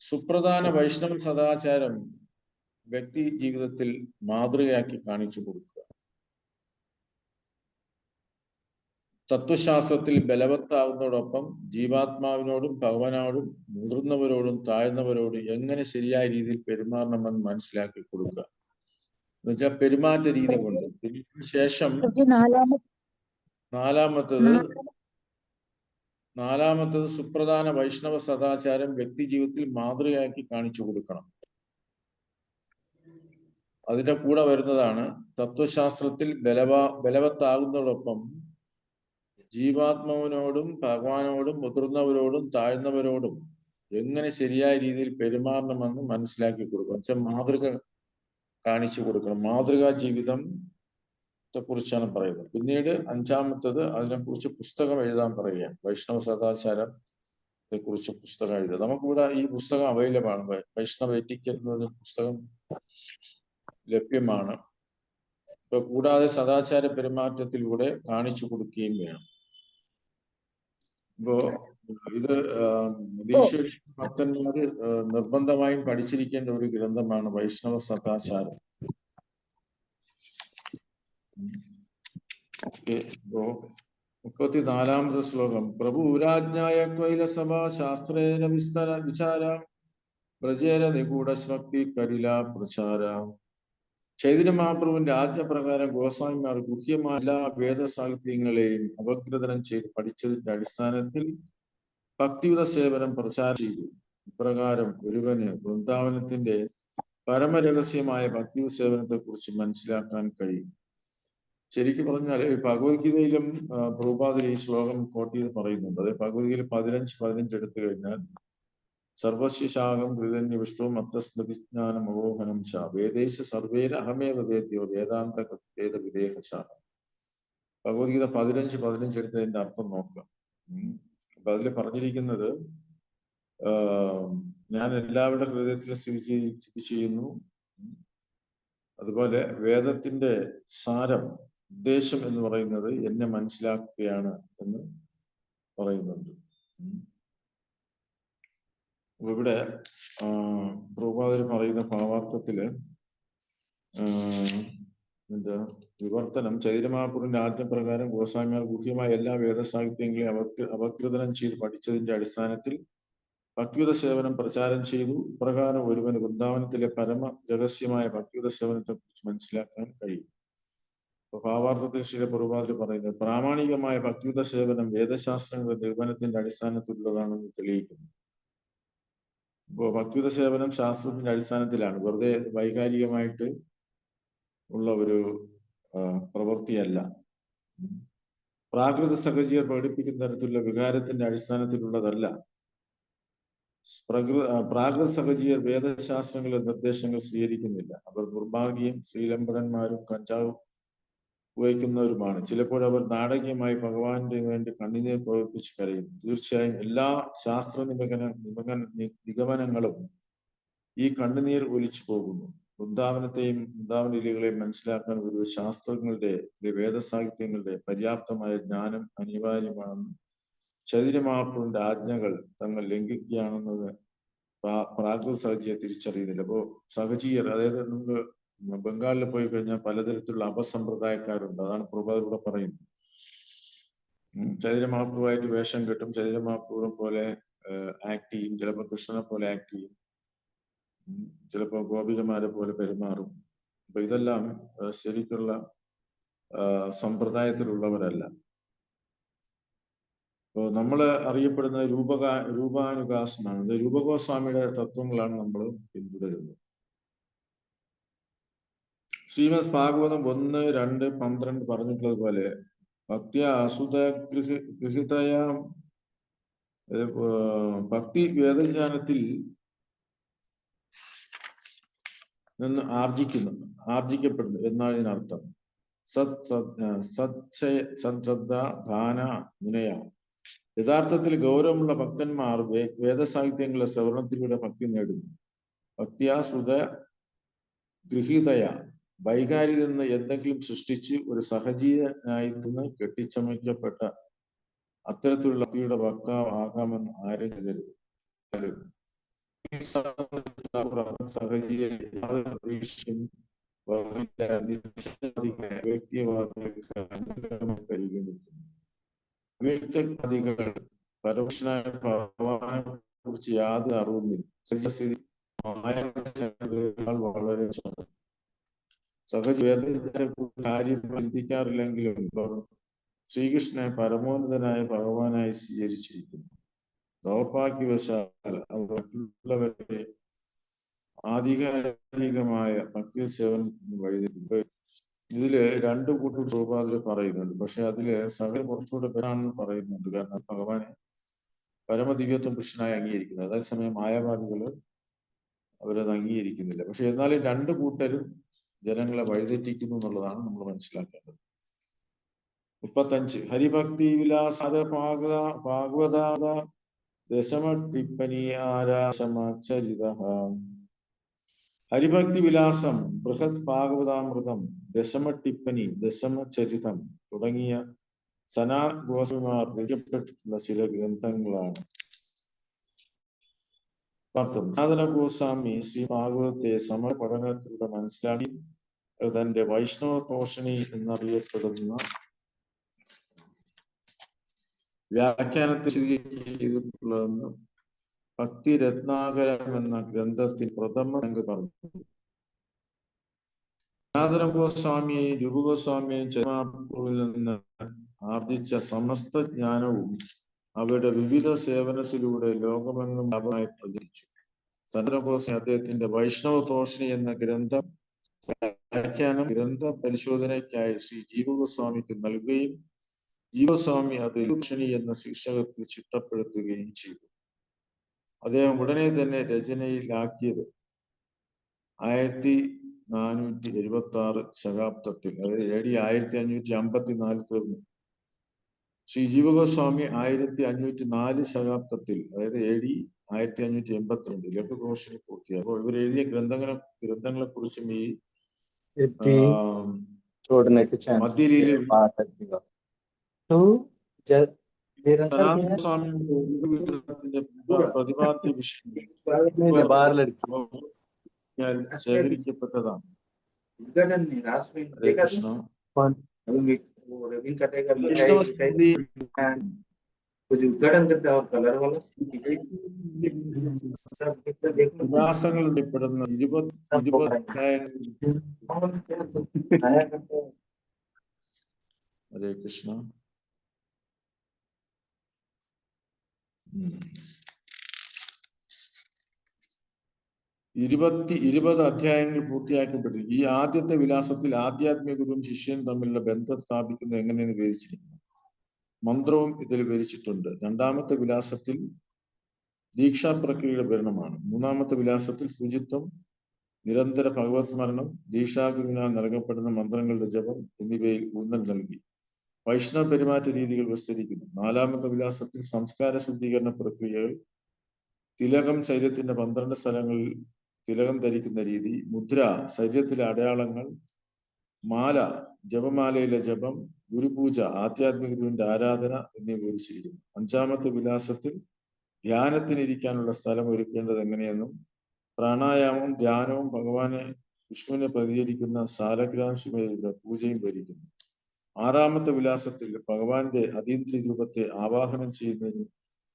സുപ്രധാന വൈഷ്ണവ സദാചാരം വ്യക്തി ജീവിതത്തിൽ മാതൃകയാക്കി കാണിച്ചു കൊടുക്കുക. തത്വശാസ്ത്രത്തിൽ ബലവത്താവുന്നതോടൊപ്പം ജീവാത്മാവിനോടും ഭഗവാനോടും മുതിർന്നവരോടും താഴ്ന്നവരോടും എങ്ങനെ ശരിയായ രീതിയിൽ പെരുമാറണമെന്ന് മനസ്സിലാക്കി കൊടുക്കുക. എന്നുവെച്ചാൽ പെരുമാറ്റ രീതി കൊണ്ട്. ശേഷം നാലാമത്തത് സുപ്രധാന വൈഷ്ണവ സദാചാരം വ്യക്തി ജീവിതത്തിൽ മാതൃകയാക്കി കാണിച്ചു കൊടുക്കണം. അതിന്റെ കൂടെ വരുന്നതാണ് തത്വശാസ്ത്രത്തിൽ ബലവത്താകുന്നതോടൊപ്പം ജീവാത്മാവിനോടും ഭഗവാനോടും മുതിർന്നവരോടും താഴ്ന്നവരോടും എങ്ങനെ ശരിയായ രീതിയിൽ പെരുമാറണമെന്ന് മനസ്സിലാക്കി കൊടുക്കണം. വെച്ചാൽ മാതൃക കാണിച്ചു കൊടുക്കണം. മാതൃകാ ജീവിതത്തെ കുറിച്ചാണ് പറയുന്നത്. പിന്നീട് 5-മത്തേത് അതിനെക്കുറിച്ച് പുസ്തകം എഴുതാൻ പറയുക. വൈഷ്ണവ സദാചാരത്തെ കുറിച്ച് പുസ്തകം എഴുതുക. നമുക്കിവിടെ ഈ പുസ്തകം അവൈലബിൾ ആണ്. വൈഷ്ണവ എറ്റിക്കറ്റ് എന്ന പുസ്തകം ലഭ്യമാണ്. ഇപ്പൊ കൂടാതെ സദാചാര പെരുമാറ്റത്തിലൂടെ കാണിച്ചു കൊടുക്കുകയും വേണം. ഇപ്പോ ഇത് ഭക്തന്മാര് നിർബന്ധമായും പഠിച്ചിരിക്കേണ്ട ഒരു ഗ്രന്ഥമാണ് വൈഷ്ണവ സദാചാരം. ഇപ്പോ 34-മത്തെ ശ്ലോകം. പ്രഭു രാജ്ഞായ കൈലസഭ ശാസ്ത്രേന വിസ്തര വിചാര പ്രജേര നിഗൂഢ ശക്തി കരില പ്രചാര. ചൈതന്യ മഹാപ്രഭുവിന്റെ ആജ്ഞപ്രകാരം ഗോസ്വാമിമാർ ഗുഹ്യമായ എല്ലാ വേദസാഹിത്യങ്ങളെയും അപഗ്രഥനം ചെയ്ത് പഠിച്ചതിന്റെ അടിസ്ഥാനത്തിൽ ഭക്തിയുത സേവനം പ്രചാരം ചെയ്തു. ഇപ്രകാരം ഒരുവന് വൃന്ദാവനത്തിന്റെ പരമരഹസ്യമായ ഭക്തിയുത സേവനത്തെ കുറിച്ച് മനസ്സിലാക്കാൻ കഴിയും. ശരിക്കും പറഞ്ഞാൽ ഭഗവത്ഗീതയിലും പ്രഭുപാദർ ഈ ശ്ലോകം കോട്ടിയിൽ പറയുന്നുണ്ട്. അതായത് ഭഗവത്ഗീത 15 എടുത്തു കഴിഞ്ഞാൽ സർവശിശാകം ഹൃദന്യ വിഷ്ണു മത്തസ്മൃതിജ്ഞാനം അവോഹനം ച വേദേശ സർവേര അഹമേവ വേദ്യോ വേദാന്ത വേദ വിദേഹ ച. ഭഗവത്ഗീത 15 എടുത്തതിന്റെ അർത്ഥം നോക്കുക. അപ്പൊ അതിൽ പറഞ്ഞിരിക്കുന്നത് ഞാൻ എല്ലാവരുടെ ഹൃദയത്തിൽ സ്ഥിതി ചെയ്യുന്നു. അതുപോലെ വേദത്തിന്റെ സാരം, ഉദ്ദേശം എന്ന് പറയുന്നത് എന്നെ മനസ്സിലാക്കുകയാണ് എന്ന് പറയുന്നുണ്ട്. ഇവിടെ പ്രഭുപാദർ പറയുന്ന ഭാവാർത്ഥത്തില് വിവർത്തനം ചൈതന്യമഹാപ്രഭുവിന്റെ ആജ്ഞപ്രകാരം ഗോസ്വാമിമാർ ഗുഹ്യമായ എല്ലാ വേദസാഹിത്യങ്ങളെയും അപഗ്രഥനം ചെയ്ത് പഠിച്ചതിന്റെ അടിസ്ഥാനത്തിൽ ഭക്തിയുത സേവനം പ്രചാരം ചെയ്തു. ഇപ്രകാരം ഒരുവന് വൃന്ദാവനത്തിലെ പരമ രഹസ്യമായ ഭക്തിയുത സേവനത്തെ കുറിച്ച് മനസ്സിലാക്കാൻ കഴിയും. അപ്പൊ ഭാവാർത്ഥത്തിൽ ശ്രീ പ്രഭുപാദർ പറയുന്നത് പ്രാമാണികമായ ഭക്തിയുത സേവനം വേദശാസ്ത്രങ്ങളുടെ നിഗമനത്തിന്റെ അടിസ്ഥാനത്തിലുള്ളതാണെന്ന് തെളിയിക്കുന്നു. ഇപ്പോ ഭക്തിയുത സേവനം ശാസ്ത്രത്തിന്റെ അടിസ്ഥാനത്തിലാണ്, വെറുതെ വൈകാരികമായിട്ട് ഉള്ള ഒരു പ്രവൃത്തിയല്ല. പ്രാകൃത സഹജീയർ പ്രകടിപ്പിക്കുന്ന തരത്തിലുള്ള വികാരത്തിന്റെ അടിസ്ഥാനത്തിലുള്ളതല്ല. പ്രാകൃത സഹജീയർ വേദശാസ്ത്രങ്ങളുടെ നിർദ്ദേശങ്ങൾ സ്വീകരിക്കുന്നില്ല. അവർ ദുർഭാഗ്യം, ശ്രീലംബടന്മാരും കഞ്ചാവ് ഉപയോഗിക്കുന്നവരുമാണ്. ചിലപ്പോൾ നാടകീയമായി ഭഗവാന്റെ വേണ്ടി കണ്ണുനീർ പ്രവർത്തിച്ച് കരയും. തീർച്ചയായും എല്ലാ ശാസ്ത്ര നിഗമനങ്ങളും ഈ കണ്ണുനീർ ഒലിച്ചു പോകുന്നു. വൃന്ദാവനത്തെയും വൃന്ദാവന ലീലകളെയും മനസ്സിലാക്കാൻ ഒരു ശാസ്ത്രങ്ങളുടെ വേദസാഹിത്യങ്ങളുടെ പര്യാപ്തമായ ജ്ഞാനം അനിവാര്യമാണെന്ന് ചൈതന്യ മഹാപ്രഭുവിന്റെ ആജ്ഞകൾ തങ്ങൾ ലംഘിക്കുകയാണെന്നത് പ്രാകൃത സഹജീയെ തിരിച്ചറിയുന്നില്ല. അപ്പോ സഹജീയർ, അതായത് നമുക്ക് ബംഗാളിൽ പോയി കഴിഞ്ഞാൽ പലതരത്തിലുള്ള അപസമ്പ്രദായക്കാരുണ്ട്. അതാണ് പ്രഭുപാദർ പറയുന്നത്. ചൈതന്യ മഹാപ്രഭുവായിട്ട് വേഷം കെട്ടും, ചൈതന്യ മഹാപ്രഭുവിനെ പോലെ ആക്ട് ചെയ്യും, ചിലപ്പോൾ കൃഷ്ണനെ പോലെ ആക്ട് ചെയ്യും, ചിലപ്പോൾ ഗോപികമാരെ പോലെ പെരുമാറും. അപ്പൊ ഇതെല്ലാം ശരിക്കുള്ള സമ്പ്രദായത്തിലുള്ളവരല്ല. ഇപ്പോൾ നമ്മൾ അറിയപ്പെടുന്ന രൂപാനുകാസനാണ്. രൂപഗോസ്വാമിയുടെ തത്വങ്ങളാണ് നമ്മൾ പിന്തുടരുന്നത്. ശ്രീമദ് ഭാഗവതം 1, 2, 12 പറഞ്ഞിട്ടുള്ളത് പോലെ ഭക്തി അസുത ഗൃഹിതയ ഭക്തി വേദജ്ഞാനത്തിൽ നിന്ന് ആർജിക്കപ്പെടുന്നു എന്നാണ് ഇതിനർത്ഥം. സദ്ശ്രദ്ധ ദാന മുനയ. യഥാർത്ഥത്തിൽ ഗൗരവമുള്ള ഭക്തന്മാർ വേദസാഹിത്യങ്ങളുടെ ശ്രവണത്തിലൂടെ ഭക്തി നേടുന്നു. ഭക്തിയാ ശ്രുത ഗൃഹീതയ. വൈകാരിൽ നിന്ന് എന്തെങ്കിലും സൃഷ്ടിച്ച് ഒരു സഹജീവനായി നിന്ന് കെട്ടിച്ചമയ്ക്കപ്പെട്ട അത്തരത്തിലുള്ള ഭക്തിയുടെ വക്താവ് ആകാമെന്ന് ആരും കരുതരുത്. വ്യക്തിവാദികൾ പരോക്ഷനായ ഭഗവാനെ കുറിച്ച് യാതൊരു അറിവുമില്ല. വളരെ സഹജവേദത്തെ കാര്യം ചിന്തിക്കാറില്ലെങ്കിലും ശ്രീകൃഷ്ണനെ പരമോന്നതനായ ഭഗവാനായി സ്വീകരിച്ചിരിക്കുന്നു. ദൗർഭാഗ്യവശാൽ മറ്റുള്ളവരെ ആധികാരികമായ ഭക്തി സേവനത്തിന് വഴിതെറ്റി. ഇതില് രണ്ടു കൂട്ടം പ്രഭുപാദര് പറയുന്നുണ്ട്. പക്ഷെ അതില് സഹജ കുറച്ചുകൂടെ പേരാണെന്ന് പറയുന്നുണ്ട്. കാരണം ഭഗവാനെ പരമദിവ്യത്വം പുരുഷനായി അംഗീകരിക്കുന്നത്. അതേസമയം മായാവാദികള് അവരത് അംഗീകരിക്കുന്നില്ല. പക്ഷെ എന്നാലും രണ്ടു കൂട്ടരും ജനങ്ങളെ വഴിതെറ്റിക്കുന്നു എന്നുള്ളതാണ് നമ്മൾ മനസ്സിലാക്കേണ്ടത്. 35 ഹരിഭക്തി വിലാസാര ഭാഗവതാദ ദശമ ടിപ്പനി ആരാശമചരിത. ഹരിഭക്തി വിലാസം, ബൃഹത് ഭാഗവതാമൃതം, ദശമ ടിപ്പനി, ദശമചരിതം തുടങ്ങിയ സനാഗോസ്വാമിമാർ രചിക്കപ്പെട്ടിട്ടുള്ള ചില ഗ്രന്ഥങ്ങളാണ്. സനാതന ഗോസ്വാമി ശ്രീ ഭാഗവതത്തെ സമഗ്ര പഠനത്തിലൂടെ മനസ്സിലാക്കി തന്റെ വൈഷ്ണവ തോഷണി എന്നറിയപ്പെടുന്ന വ്യാഖ്യാനത്തിൽ ചെയ്തിട്ടുള്ളതെന്ന് ഭക്തി രത്നാകരം എന്ന ഗ്രന്ഥത്തിൽ പ്രഥമ പറഞ്ഞു. സനാതന ഗോസ്വാമിയെയും രൂപഗോസ്വാമിയെയും ചരമാപ്രഭുവിൽ നിന്ന് ആർജിച്ച സമസ്ത ജ്ഞാനവും അവരുടെ വിവിധ സേവനത്തിലൂടെ ലോകമെങ്ങും വ്യാപകമായി പ്രചരിച്ചു. സനാതന ഗോസ്വാമി അദ്ദേഹത്തിന്റെ വൈഷ്ണവ തോഷണി എന്ന വ്യാഖ്യാനം ഗ്രന്ഥ പരിശോധനയ്ക്കായി ശ്രീ ജീവഗോസ്വാമിക്ക് നൽകുകയും ജീവസ്വാമി അത് ലക്ഷണി എന്ന ശീർഷകത്തിൽ ചിട്ടപ്പെടുത്തുകയും ചെയ്തു. അദ്ദേഹം ഉടനെ തന്നെ രചനയിലാക്കിയത് 1476 ശകാബ്ദത്തിൽ, അതായത് AD 1554 തീർന്നു. ശ്രീ ജീവഗോസ്വാമി 1504 ശകാബ്ദത്തിൽ, അതായത് AD 1582 ലഘുഘോഷണി പൂർത്തിയായി. അപ്പോൾ ഇവർ എഴുതിയ ഗ്രന്ഥങ്ങളെ കുറിച്ചും ഈ മധ്യയിലെ പ്രതിപാദ്യ വിഷയം ശേഖരിക്കപ്പെട്ടതാണ്. വിലാസങ്ങൾ ഉൾപ്പെടുന്ന 20 ഹരേ കൃഷ്ണ. 20 അധ്യായങ്ങൾ പൂർത്തിയാക്കപ്പെട്ടു. ഈ ആദ്യത്തെ വിലാസത്തിൽ ആധ്യാത്മിക ഗുരുവും ശിഷ്യനും തമ്മിലുള്ള ബന്ധം സ്ഥാപിക്കുന്നത് എങ്ങനെയെന്ന് വിവരിച്ചിരിക്കുന്നു. മന്ത്രവും ഇതിൽ വിവരിച്ചിട്ടുണ്ട്. രണ്ടാമത്തെ വിലാസത്തിൽ ദീക്ഷാ പ്രക്രിയയുടെ വിവരണമാണ്. മൂന്നാമത്തെ വിലാസത്തിൽ ശുചിത്വം, നിരന്തര ഭഗവത് സ്മരണം, ദീക്ഷാഗുരുവിനാൽ നൽകപ്പെടുന്ന മന്ത്രങ്ങളുടെ ജപം എന്നിവയിൽ ഊന്നൽ നൽകി വൈഷ്ണവ പെരുമാറ്റ രീതികൾ വിസ്തരിക്കുന്നു. നാലാമത്തെ വിലാസത്തിൽ സംസ്കാര ശുദ്ധീകരണ പ്രക്രിയകൾ, തിലകം, ശരീരത്തിന്റെ 12 സ്ഥലങ്ങളിൽ തിലകം ധരിക്കുന്ന രീതി, മുദ്ര, ശരീരത്തിലെ അടയാളങ്ങൾ, മാല, ജപമാലയിലെ ജപം, ഗുരുപൂജ, ആധ്യാത്മിക ഗുരുവിന്റെ ആരാധന എന്നിവ വിവരിച്ചിരിക്കുന്നു. അഞ്ചാമത്തെ വിലാസത്തിൽ ധ്യാനത്തിനിരിക്കാനുള്ള സ്ഥലം ഒരുക്കേണ്ടത് എങ്ങനെയെന്നും പ്രാണായാമവും ധ്യാനവും ഭഗവാനെ വിഷ്ണുവിനെ പ്രതികരിക്കുന്ന സാലഗ്രാം ശിവയുടെ പൂജയും ഭരിക്കുന്നു. ആറാമത്തെ വിലാസത്തിൽ ഭഗവാന്റെ അതീന്ദ്രിയ രൂപത്തെ ആവാഹനം ചെയ്യുന്നതിനും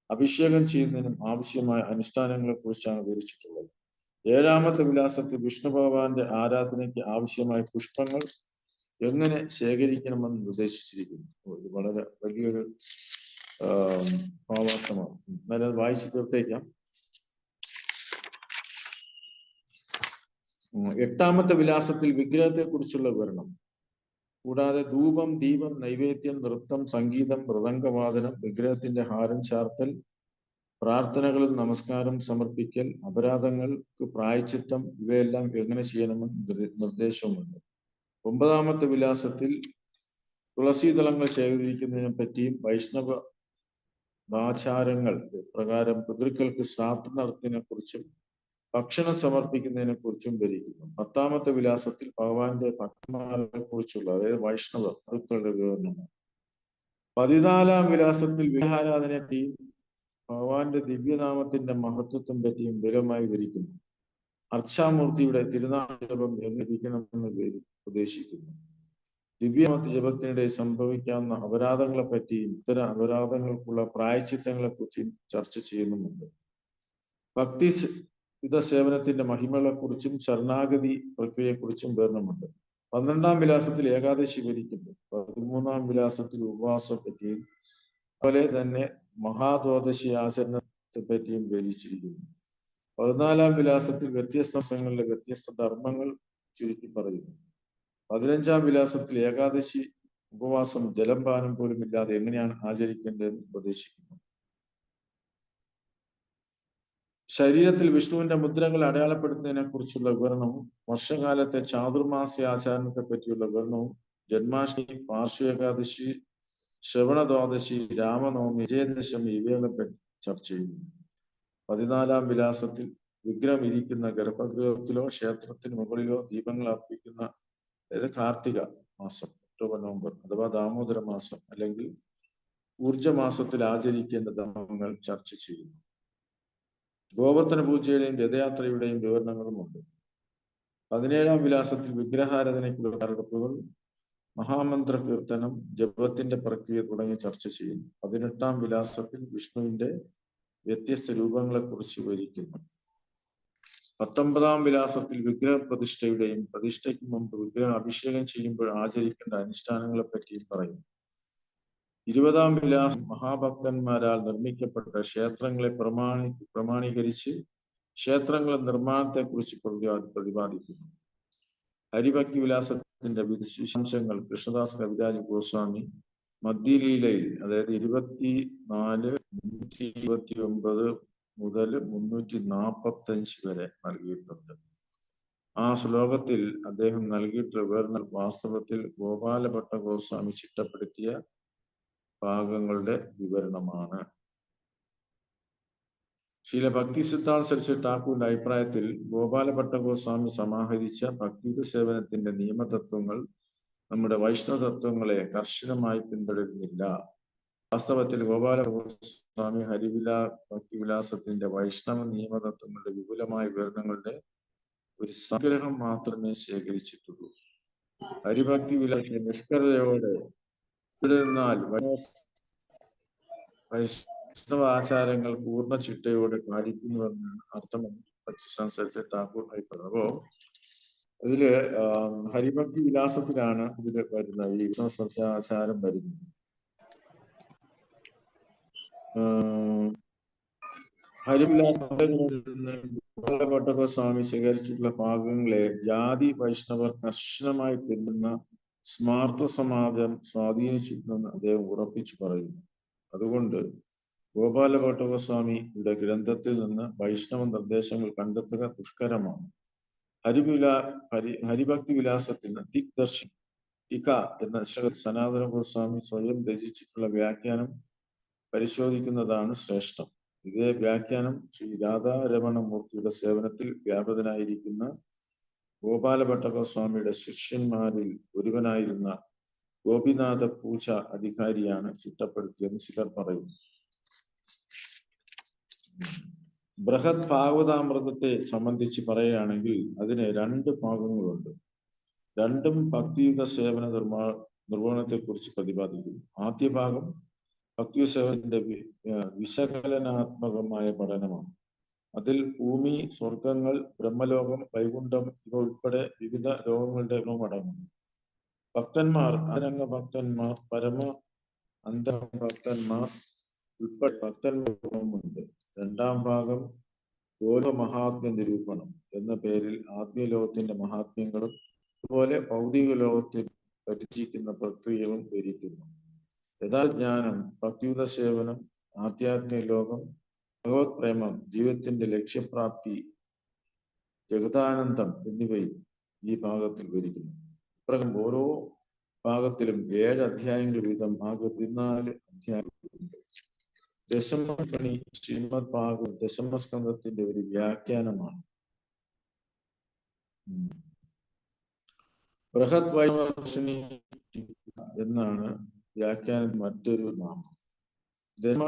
അഭിഷേകം ചെയ്യുന്നതിനും ആവശ്യമായ അനുഷ്ഠാനങ്ങളെ കുറിച്ചാണ് വിവരിച്ചിട്ടുള്ളത്. ഏഴാമത്തെ വിലാസത്തിൽ വിഷ്ണു ഭഗവാന്റെ ആരാധനയ്ക്ക് ആവശ്യമായ പുഷ്പങ്ങൾ എങ്ങനെ ശേഖരിക്കണമെന്ന് നിർദ്ദേശിച്ചിരിക്കുന്നു. ഇത് വളരെ വലിയൊരു ഭാവാർത്ഥമാണ്. എന്നാലും വായിച്ചു തീർത്തേക്കാം. എട്ടാമത്തെ വിലാസത്തിൽ വിഗ്രഹത്തെ കുറിച്ചുള്ള വിവരണം, കൂടാതെ ധൂപം, ദീപം, നൈവേദ്യം, നൃത്തം, സംഗീതം, മൃദംഗവാദനം, വിഗ്രഹത്തിന്റെ ഹാരം ചാർത്തൽ, പ്രാർത്ഥനകളും നമസ്കാരം സമർപ്പിക്കൽ, അപരാധങ്ങൾക്ക് പ്രായശ്ചിത്തം ഇവയെല്ലാം എങ്ങനെ ചെയ്യണമെന്ന് നിർദ്ദേശവുമുണ്ട്. 9-ാമത്തെ വിലാസത്തിൽ തുളസീദളങ്ങൾ ശേഖരിക്കുന്നതിനെ പറ്റിയും വൈഷ്ണവ ആചാരങ്ങൾ പ്രകാരം പിതൃക്കൾക്ക് ശ്രാദ്ധ നടത്തുന്നതിനെ കുറിച്ചും ഭക്ഷണം സമർപ്പിക്കുന്നതിനെ കുറിച്ചും വിവരിക്കുന്നു. 10-ാമത്തെ വിലാസത്തിൽ ഭഗവാന്റെ ഭക്തന്മാരെ കുറിച്ചുള്ള, അതായത് വൈഷ്ണവ ഭക്തരുടെ വിവരണമാണ്. 14-ാം വിലാസത്തിൽ വിഗ്രഹാരാധനയെ പറ്റിയും ഭഗവാന്റെ ദിവ്യനാമത്തിന്റെ മഹത്വത്തെ പറ്റിയും വിവരമായി വിവരിക്കുന്നു. അർച്ചാമൂർത്തിയുടെ തിരുനാമജപം എങ്ങിരിക്കണമെന്ന് ഉപദേശിക്കുന്നു. ദിവ്യനാമ ജപത്തിനിടെ സംഭവിക്കാവുന്ന അപരാധങ്ങളെ പറ്റിയും ഇത്തരം അപരാധങ്ങൾക്കുള്ള പ്രായശ്ചിത്തങ്ങളെ കുറിച്ചും ചർച്ച ചെയ്യുന്നുമുണ്ട്. ഭക്തി സേവനത്തിന്റെ മഹിമകളെ കുറിച്ചും ശരണാഗതി പ്രക്രിയയെക്കുറിച്ചും വിവരണമുണ്ട്. 12-ാം വിലാസത്തിൽ ഏകാദശി വിവരിക്കുന്നു. 13-ാം വിലാസത്തിൽ ഉപവാസത്തെ പറ്റിയും അതുപോലെ തന്നെ മഹാദ്വാദശി ആചരണത്തെ പറ്റിയും വിവരിച്ചിരിക്കുന്നു. 14-ാം വിലാസത്തിൽ വ്യത്യസ്ത ദിവസങ്ങളിലെ വ്യത്യസ്ത ധർമ്മങ്ങൾ ചുരുക്കി പറയുന്നു. 15-ാം വിലാസത്തിൽ ഏകാദശി ഉപവാസം ജലം പാനം പോലും ഇല്ലാതെ എങ്ങനെയാണ് ആചരിക്കേണ്ടതെന്ന് ഉപദേശിക്കുന്നു. ശരീരത്തിൽ വിഷ്ണുവിന്റെ മുദ്രകൾ അടയാളപ്പെടുത്തുന്നതിനെ കുറിച്ചുള്ള വിവരണവും വർഷകാലത്തെ ചാതുർമാസ്യ ആചാരണത്തെ പറ്റിയുള്ള വിവരണവും ജന്മാഷ്ടമി, പാർശ്വ ഏകാദശി, ശ്രവണദ്വാദശി, രാമനവമി, വിജയദശമി ഇവകളെ പറ്റി ചർച്ച ചെയ്യുന്നു. 14-ാം വിലാസത്തിൽ വിഗ്രഹം ഇരിക്കുന്ന ഗർഭഗൃഹത്തിലോ ക്ഷേത്രത്തിന് മുകളിലോ ദീപങ്ങൾ അർപ്പിക്കുന്ന, അതായത് കാർത്തിക മാസം ഒക്ടോബർ നവംബർ അഥവാ ദാമോദര മാസം അല്ലെങ്കിൽ ഊർജമാസത്തിൽ ആചരിക്കേണ്ട ധർമ്മങ്ങൾ ചർച്ച ചെയ്യുന്നു. ഗോവർദ്ധന പൂജയുടെയും രഥയാത്രയുടെയും വിവരണങ്ങളുമുണ്ട്. 17-ാം വിലാസത്തിൽ വിഗ്രഹാരാധനയ്ക്കുള്ള തയ്യാറെടുപ്പുകൾ, മഹാമന്ത്ര കീർത്തനം, ജപത്തിന്റെ പ്രക്രിയ തുടങ്ങി ചർച്ച ചെയ്യുന്നു. 18-ാം വിലാസത്തിൽ വിഷ്ണുവിന്റെ വ്യത്യസ്ത രൂപങ്ങളെ കുറിച്ച് വിവരിക്കുന്നു. 19-ാം വിലാസത്തിൽ വിഗ്രഹ പ്രതിഷ്ഠയുടെയും പ്രതിഷ്ഠയ്ക്ക് മുമ്പ് വിഗ്രഹം അഭിഷേകം ചെയ്യുമ്പോൾ ആചരിക്കേണ്ട അനുഷ്ഠാനങ്ങളെ പറ്റിയും പറയുന്നു. 20-ാം വിലാസം മഹാഭക്തന്മാരാൽ നിർമ്മിക്കപ്പെട്ട ക്ഷേത്രങ്ങളെ പ്രമാണീകരിച്ച് ക്ഷേത്രങ്ങളുടെ നിർമ്മാണത്തെ കുറിച്ച് പ്രതിപാദിക്കുന്നു. ഹരിഭക്തി വിലാസത്തിന്റെ വിശേഷാംശങ്ങൾ കൃഷ്ണദാസ് കവിരാജ് ഗോസ്വാമി മധ്യലീലയിൽ, അതായത് 24, 329 മുതൽ 345 വരെ നൽകിയിട്ടുണ്ട്. ആ ശ്ലോകത്തിൽ അദ്ദേഹം നൽകിയിട്ടുള്ള വിവരണം വാസ്തവത്തിൽ ഗോപാലഭട്ട ഗോസ്വാമി ചിട്ടപ്പെടുത്തിയ ഭാഗങ്ങളുടെ വിവരണമാണ്. ശ്രീല ഭക്തി സിദ്ധാന്ത സരസ്വതി ഠാക്കൂറിന്റെ അഭിപ്രായത്തിൽ ഗോപാലഭട്ട ഗോസ്വാമി സമാഹരിച്ച ഭക്തി സേവനത്തിന്റെ നിയമതത്വങ്ങൾ നമ്മുടെ വൈഷ്ണവ തത്വങ്ങളെ കർശനമായി പിന്തുടരുന്നില്ല. വാസ്തവത്തിൽ ഗോപാല ഗോസ്വാമി ഭക്തിവിലാസത്തിന്റെ വൈഷ്ണവ നിയമതത്വങ്ങളുടെ വിപുലമായ വിവരണങ്ങളുടെ ഒരു സംഗ്രഹം മാത്രമേ ശേഖരിച്ചിട്ടുള്ളൂ. ഹരിഭക്തി വിലാസ നിഷ്കർഷയോടെ തുടർന്നാൽ വൈഷ്ണവ ആചാരങ്ങൾ പൂർണ്ണ ചിട്ടയോടെ പാലിക്കുന്നുവെന്നാണ് അർത്ഥമെന്ന് ഠാക്കൂർ അഭിപ്രായം. അപ്പോ ഇതില് ഹരിഭക്തി വിലാസത്തിലാണ് ഇതില് വരുന്ന ഈ വിഷ്ണു സസ്യാചാരം വരുന്നത്. ഹരിവിലാസ സ്വാമി ശേഖരിച്ചിട്ടുള്ള ഭാഗങ്ങളെ ജാതി വൈഷ്ണവർ കർശനമായി പിന്തുന്ന സ്മാർത്ഥ സമാജം സ്വാധീനിച്ചിട്ടുണ്ടെന്ന് അദ്ദേഹം ഉറപ്പിച്ചു പറയുന്നു. അതുകൊണ്ട് ഗോപാലഭട്ടഗോസ്വാമിയുടെ ഗ്രന്ഥത്തിൽ നിന്ന് വൈഷ്ണവ നിർദ്ദേശങ്ങൾ കണ്ടെത്തുക ദുഷ്കരമാണ്. ഹരിഭക്തി വിലാസത്തിന് ദിഗ്ദർശി ടീക എന്ന സനാതന ഗോസ്വാമി സ്വയം രചിച്ചിട്ടുള്ള വ്യാഖ്യാനം പരിശോധിക്കുന്നതാണ് ശ്രേഷ്ഠം. ഇതേ വ്യാഖ്യാനം ശ്രീ രാധാരമണമൂർത്തിയുടെ സേവനത്തിൽ വ്യാപൃതനായിരിക്കുന്ന ഗോപാലഭട്ടഗോസ്വാമിയുടെ ശിഷ്യന്മാരിൽ ഒരുവനായിരുന്ന ഗോപിനാഥ പൂജ അധികാരിയാണ് ചിട്ടപ്പെടുത്തിയെന്ന് ചിലർ പറയുന്നു. ബൃഹത് ഭാഗവതാമൃതത്തെ സംബന്ധിച്ച് പറയുകയാണെങ്കിൽ അതിന് 2 ഭാഗങ്ങളുണ്ട്. രണ്ടും ഭക്തിയുത സേവന നിർവഹണത്തെ കുറിച്ച് പ്രതിപാദിക്കുന്നു. ആദ്യ ഭാഗം ഭക്തി സേവനത്തിന്റെ വിശകലനാത്മകമായ പഠനമാണ്. അതിൽ ഭൂമി, സ്വർഗങ്ങൾ, ബ്രഹ്മലോകം, വൈകുണ്ഠം ഇവ ഉൾപ്പെടെ വിവിധ ലോകങ്ങളുടെ അടങ്ങുന്നു. ഭക്തന്മാർ, അന്തരംഗ ഭക്തന്മാർ, പരമ അന്തഭക്തന്മാർ ഉൾപ്പെടെ ഭക്തന്മാരുണ്ട്. 2-ാം ഭാഗം ഗോലോക മഹാത്മ്യ നിരൂപണം എന്ന പേരിൽ ആത്മീയലോകത്തിന്റെ മഹാത്മ്യങ്ങളും അതുപോലെ ഭൗതിക ലോകത്തിൽ പരിചയിക്കുന്ന പ്രക്രിയകളും വിവരിക്കുന്നു. യഥാജ്ഞാനം, ഭക്തിയുത സേവനം, ആധ്യാത്മിക ലോകം, ഭഗവത് പ്രേമം, ജീവിതത്തിന്റെ ലക്ഷ്യപ്രാപ്തി, ജഗതാനന്ദം എന്നിവയും ഈ ഭാഗത്തിൽ വിവരിക്കുന്നു. ഇപ്രകാരം ഓരോ ഭാഗത്തിലും 7 അധ്യായങ്ങൾ വീതം ആകെ 14 അധ്യായങ്ങളുണ്ട്. ദശമകണി ശ്രീമദ് ഭാഗവത് ദശമസ്കന്ധത്തിന്റെ ഒരു വ്യാഖ്യാനമാണ്. ബൃഹത് വൈവർഷിണി എന്നാണ് വ്യാഖ്യാനം മറ്റൊരു നാമം. ദശമ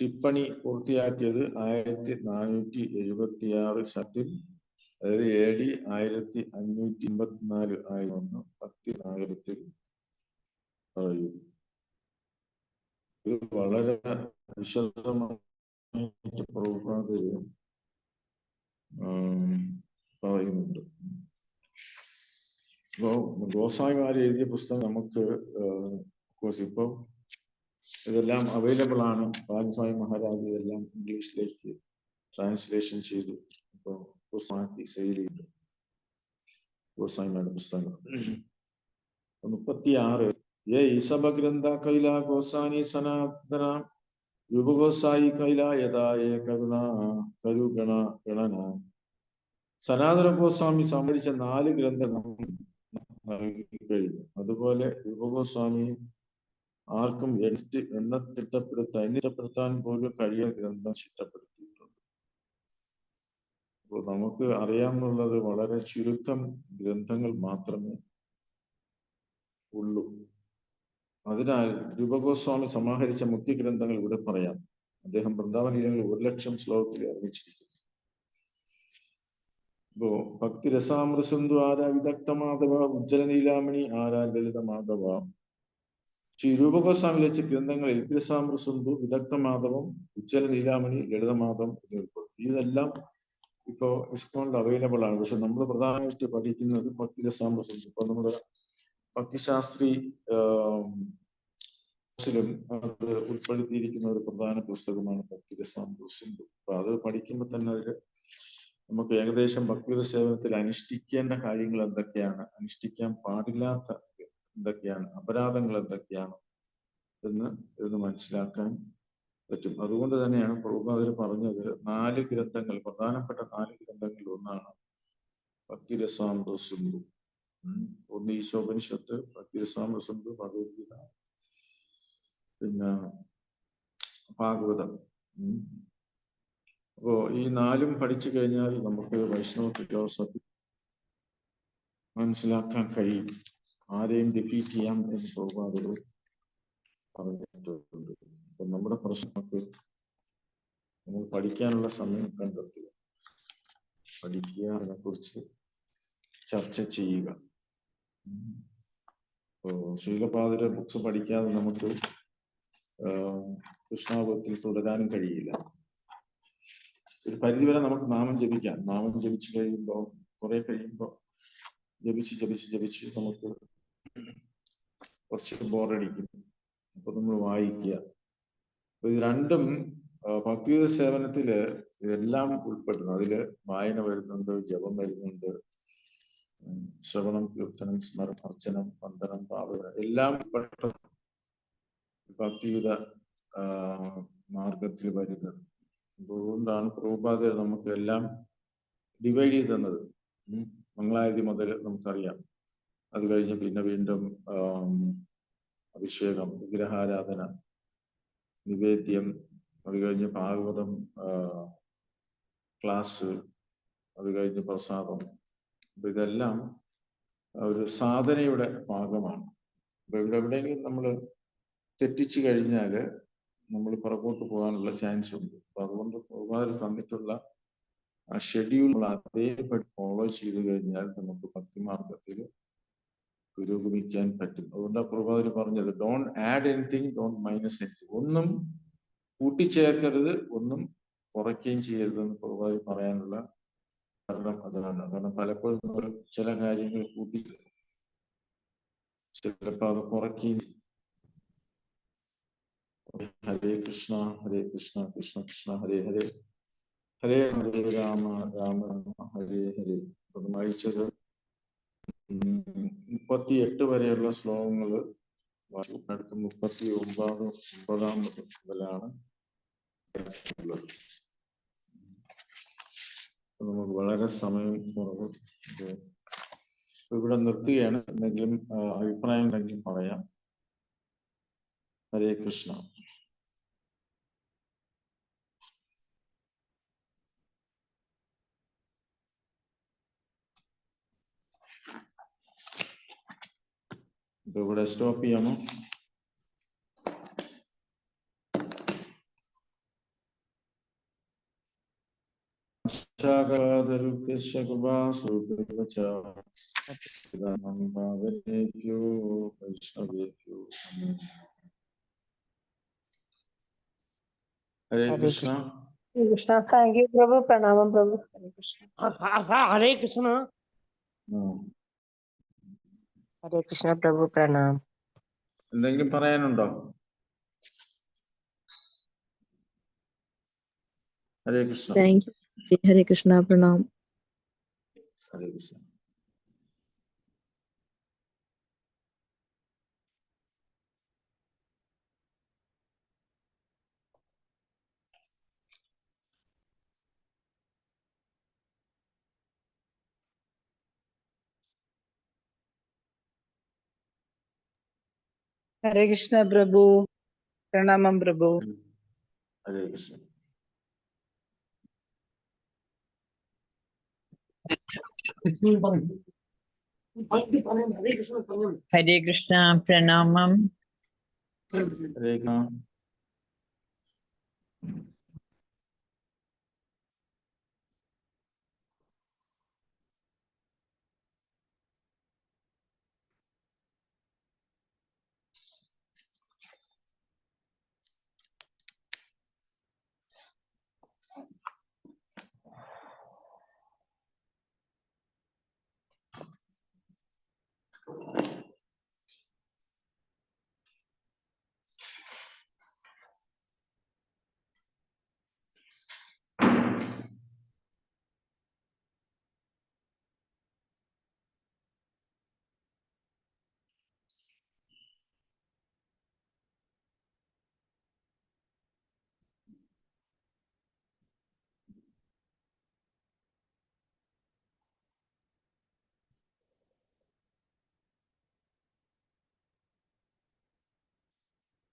ടിപ്പണി പൂർത്തിയാക്കിയത് 1476 ശത്തിൽ, അതായത് AD 1554 ആയിരുന്നു ഭക്തി നാഗരത്തിൽ പറയുന്നു. ഇത് വളരെ വിശദമായിട്ട് പ്രഭുപാദര് പറയുന്നുണ്ട്. ഇപ്പോ ഗോസ്വാമിമാർ എഴുതിയ പുസ്തകം നമുക്ക് ഇപ്പൊ ഇതെല്ലാം അവൈലബിൾ ആണ്. ബാലസ്വാമി മഹാരാജ് ഇതെല്ലാം ഇംഗ്ലീഷിലേക്ക് ട്രാൻസ്ലേഷൻ ചെയ്തു ഇപ്പോൾ പുസ്തകമാക്കി സെയിൽ ചെയ്തു ഗോസ്വാമിമാരുടെ പുസ്തകങ്ങൾ. 36 ये सब ग्रंथ कैला गोसानी सनातन युग गोसाई कैला यदा ये करुणा करुगण गणന. സനാതന ഗോസ്വാമി സംഭരിച്ച 4 ഗ്രന്ഥങ്ങൾ കഴിഞ്ഞു. അതുപോലെ യുഗഗോസ്വാമി ആർക്കും എണ്ണത്തിട്ടപ്പെടുത്താൻ പോലും കഴിയാത്ത ഗ്രന്ഥം ചിട്ടപ്പെടുത്തിയിട്ടുണ്ട്. അപ്പോൾ നമുക്ക് അറിയാമെന്നുള്ളത് വളരെ ചുരുക്കം ഗ്രന്ഥങ്ങൾ മാത്രമേ ഉള്ളൂ. അതിനാൽ രൂപഗോസ്വാമി സമാഹരിച്ച മുഖ്യ ഗ്രന്ഥങ്ങൾ ഇവിടെ പറയാം. അദ്ദേഹം വൃന്ദാവനീയങ്ങൾ 1,00,000 ശ്ലോകത്തിൽ അറിയിച്ചിരിക്കുന്നു. ഇപ്പോ ഭക്തി രസാമൃസിന്ധു ആരാ വിദഗ്ധ മാധവ, ഉജ്ജ്വല നീലാമണി ആരാ ലളിത മാധവ. ശ്രീ രൂപഗോസ്വാമി രചിച്ച ഗ്രന്ഥങ്ങളിൽ രസാമൃസിന്ധു, വിദഗ്ധ മാധവം, ഉജ്ജ്വല നീലാമണി, ലളിത മാധവം എന്നിവ. ഇതെല്ലാം ഇപ്പോ ഇസ്കോണിൽ അവൈലബിൾ ആണ്. പക്ഷെ നമ്മൾ പ്രധാനമായിട്ട് പഠിക്കുന്നത് ഭക്തി രസാമൃസിന്ധു. ഇപ്പൊ നമ്മുടെ ഭക്തിശാസ്ത്രി അത് ഉൾപ്പെടുത്തിയിരിക്കുന്ന ഒരു പ്രധാന പുസ്തകമാണ് ഭക്തി രസാമൃസിന്ധു. അപ്പൊ അത് പഠിക്കുമ്പോൾ തന്നെ അതിൽ നമുക്ക് ഏകദേശം ഭക്തിയുത സേവനത്തിൽ അനുഷ്ഠിക്കേണ്ട കാര്യങ്ങൾ എന്തൊക്കെയാണ്, അനുഷ്ഠിക്കാൻ പാടില്ലാത്ത എന്തൊക്കെയാണ്, അപരാധങ്ങൾ എന്തൊക്കെയാണ് എന്ന് മനസ്സിലാക്കാൻ പറ്റും. അതുകൊണ്ട് തന്നെയാണ് പ്രഭുപാദർ പറഞ്ഞത് 4 ഗ്രന്ഥങ്ങൾ, പ്രധാനപ്പെട്ട 4 ഗ്രന്ഥങ്ങളിൽ ഒന്നാണ് ഭക്തി രസാമൃസിന്ധു. ഒന്ന് ഈശോപനിഷത്ത്, ഭക്തി രസാമൃസിന്ധു, ഭഗവത്ഗീത, പിന്നെ ഭാഗവതം. അപ്പോ ഈ 4ഉം പഠിച്ചു കഴിഞ്ഞാൽ നമുക്ക് വൈഷ്ണവ ഫിലോസഫി മനസ്സിലാക്കാൻ കഴിയും. ആരെയും ഡിഫീറ്റ് ചെയ്യാം എന്ന് പ്രഭുപാദർ പറഞ്ഞിട്ടുണ്ട്. അപ്പൊ നമ്മുടെ പ്രശ്നങ്ങൾക്ക് നമ്മൾ പഠിക്കാനുള്ള സമയം കണ്ടെത്തുക, പഠിക്കുക, അതിനെക്കുറിച്ച് ചർച്ച ചെയ്യുക. ശ്രീലപാദരുടെ ബുക്സ് പഠിക്കാതെ നമുക്ക് കൃഷ്ണാഭക്തിയിൽ തുടരാനും കഴിയില്ല. ഒരു പരിധിവരെ നമുക്ക് നാമം ജപിക്കാം. നാമം ജപിച്ചു കഴിയുമ്പോൾ കുറെ കഴിയുമ്പോൾ ജപിച്ച് നമുക്ക് കുറച്ച് ബോറടിക്കും. അപ്പൊ നമ്മൾ വായിക്കുക. അപ്പൊ ഇത് രണ്ടും ഭക്തിയുത സേവനത്തില് ഇതെല്ലാം ഉൾപ്പെടുന്നു. അതില് വായന വരുന്നുണ്ട്, ജപം വരുന്നുണ്ട്, ശ്രവണം, കീർത്തനം, സ്മരണം, അർച്ചനം, വന്ദനം, പാവനം എല്ലാം ഭക്തിയുത മാർഗത്തിൽ വരുന്നത്. അതുകൊണ്ടാണ് പ്രഭുപാദർ നമുക്ക് എല്ലാം ഡിവൈഡ് ചെയ്ത് തന്നത്. മംഗളാരതി മുതൽ നമുക്കറിയാം. അത് കഴിഞ്ഞ് പിന്നെ വീണ്ടും അഭിഷേകം, വിഗ്രഹാരാധന, നിവേദ്യം, അത് കഴിഞ്ഞ് ഭാഗവതം ക്ലാസ്, അത് കഴിഞ്ഞ് പ്രസാദം. അപ്പൊ ഇതെല്ലാം ഒരു സാധനയുടെ ഭാഗമാണ്. അപ്പൊ എവിടെയെങ്കിലും നമ്മൾ തെറ്റിച്ചു കഴിഞ്ഞാൽ നമ്മൾ പുറകോട്ട് പോകാനുള്ള ചാൻസ് ഉണ്ട്. അപ്പൊ അതുകൊണ്ട് പ്രഭുപാദർ തന്നിട്ടുള്ള ആ ഷെഡ്യൂൾ അതേപടി ഫോളോ ചെയ്തു കഴിഞ്ഞാൽ നമുക്ക് ഭക്തിമാർഗത്തിൽ പുരോഗമിക്കാൻ പറ്റും. അതുകൊണ്ടാണ് പ്രഭുപാദർ പറഞ്ഞത് don't add anything, don't minus anything. ഒന്നും കൂട്ടിച്ചേർക്കരുത്, ഒന്നും കുറയ്ക്കുകയും ചെയ്യരുതെന്ന് പ്രഭുപാദർ പറയാനുള്ള കാരണം അതാണ്. കാരണം പലപ്പോഴും നമ്മൾ ചില കാര്യങ്ങൾ കൂട്ടിച്ചേർക്കും, ചിലപ്പോൾ അത് കുറയ്ക്കുകയും. ഹരേ കൃഷ്ണ ഹരേ കൃഷ്ണ കൃഷ്ണ കൃഷ്ണ ഹരേ ഹരേ, ഹരേ ഹരേ രാമ രാമ രാമ ഹരേ ഹരേ. അത് വായിച്ചത് 38 വരെയുള്ള ശ്ലോകങ്ങള് അടുത്ത് 39 മുതലാണ് ഉള്ളത്. നമുക്ക് വളരെ സമയം കുറവ്. ഇവിടെ നിർത്തുകയാണ്. എന്തെങ്കിലും അഭിപ്രായം ഉണ്ടെങ്കിൽ പറയാം. ഹരേ കൃഷ്ണ. ഇപ്പൊ ഇവിടെ സ്റ്റോപ്പ് ചെയ്യാമോ? ഹരേ കൃഷ്ണ. കൃഷ്ണ. താങ്ക് യു പ്രഭു. പ്രണാമം പ്രഭു. ഹരേ കൃഷ്ണ. ഹരേ കൃഷ്ണ. ഹരേ കൃഷ്ണ പ്രഭു. പ്രണാം. എന്തെങ്കിലും പറയാനുണ്ടോ? ഹരേ കൃഷ്ണ. Thank you. ഹരേ കൃഷ്ണ. പ്രണാം. ഹരേ കൃഷ്ണ. ഹരേ കൃഷ്ണ പ്രഭു. പ്രണാമം പ്രഭു. ഹരേ കൃഷ്ണ. ഹരേ കൃഷ്ണ. പ്രണാമം. ഹരേ കൃഷ്ണ.